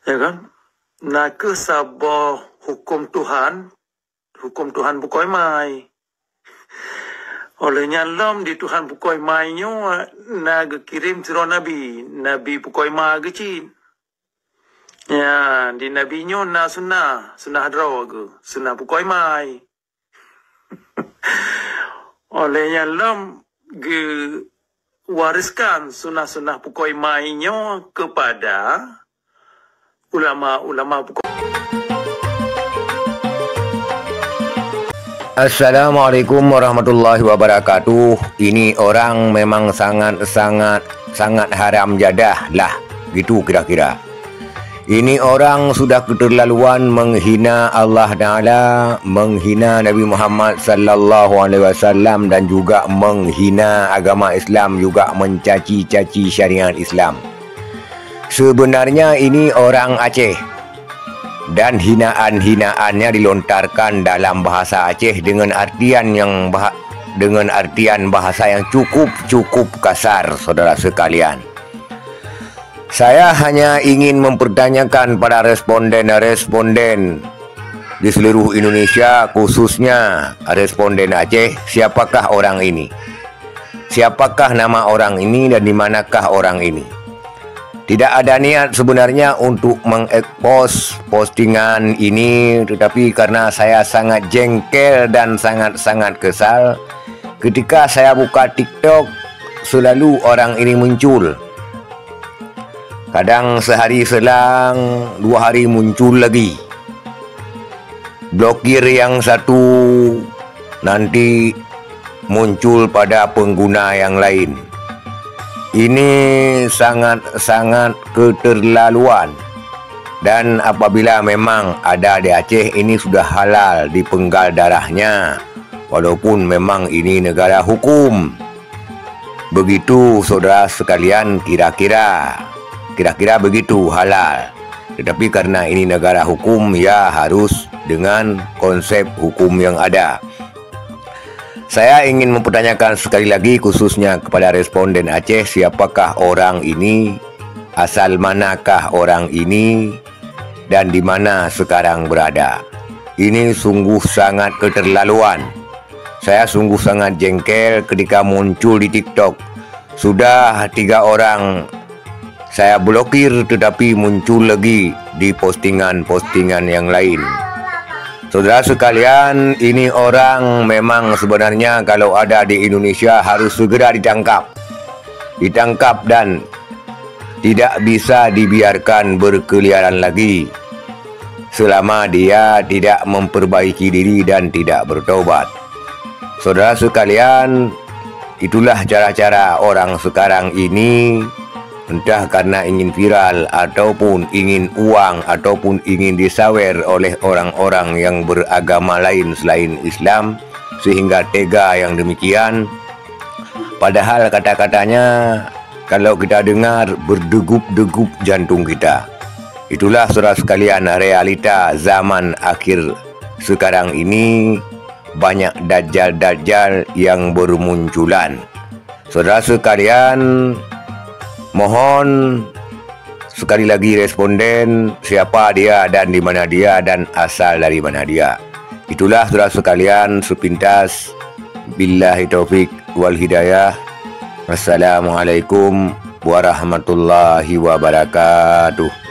Ya kan? Nak sabah hukum Tuhan bukoi mai. Olehnya lam di Tuhan bukoi mai nyo nak kirim siro Nabi bukoi mai gecin. Ya, di Nabi nyo na sunnah hadraw ke, sunnah bukoi mai. Olehnya lam ge wariskan sunnah bukoi mai nyo kepada ulama bukoi. Assalamualaikum warahmatullahi wabarakatuh. Ini orang memang sangat haram jadah lah, gitu kira-kira. Ini orang sudah keterlaluan menghina Allah Ta'ala, menghina Nabi Muhammad sallallahu alaihi wasallam, dan juga menghina agama Islam, juga mencaci-caci syariat Islam. Sebenarnya ini orang Aceh, dan hinaan-hinaannya dilontarkan dalam bahasa Aceh dengan artian bahasa yang cukup kasar, saudara sekalian. Saya hanya ingin mempertanyakan pada responden di seluruh Indonesia, khususnya responden Aceh, siapakah orang ini? Siapakah nama orang ini dan di manakah orang ini? Tidak ada niat sebenarnya untuk mengekspos postingan ini, tetapi karena saya sangat jengkel dan sangat kesal, ketika saya buka TikTok, selalu orang ini muncul. Kadang sehari selang, 2 hari muncul lagi. Blokir yang satu, nanti muncul pada pengguna yang lain. Ini sangat keterlaluan. Dan apabila memang ada di Aceh, ini sudah halal dipenggal darahnya, walaupun memang ini negara hukum. Begitu saudara sekalian, kira-kira begitu halal. Tetapi karena ini negara hukum, ya harus dengan konsep hukum yang ada. Saya ingin mempertanyakan sekali lagi, khususnya kepada responden Aceh, siapakah orang ini, asal manakah orang ini, dan di mana sekarang berada. Ini sungguh sangat keterlaluan. Saya sungguh sangat jengkel ketika muncul di TikTok. Sudah 3 orang saya blokir, tetapi muncul lagi di postingan yang lain. Saudara sekalian, ini orang memang sebenarnya kalau ada di Indonesia harus segera ditangkap dan tidak bisa dibiarkan berkeliaran lagi selama dia tidak memperbaiki diri dan tidak bertobat. Saudara sekalian, itulah cara-cara orang sekarang ini. Entah karena ingin viral, ataupun ingin uang, ataupun ingin disawer oleh orang-orang yang beragama lain selain Islam, sehingga tega yang demikian. Padahal kata-katanya kalau kita dengar berdegup-degup jantung kita. Itulah saudara sekalian realita zaman akhir sekarang ini. Banyak dajjal-dajjal yang bermunculan. Saudara sekalian, mohon sekali lagi responden, siapa dia dan di mana dia dan asal dari mana dia. Itulah saudara sekalian sepintas. Billahi taufik wal hidayah. Wassalamualaikum warahmatullahi wabarakatuh.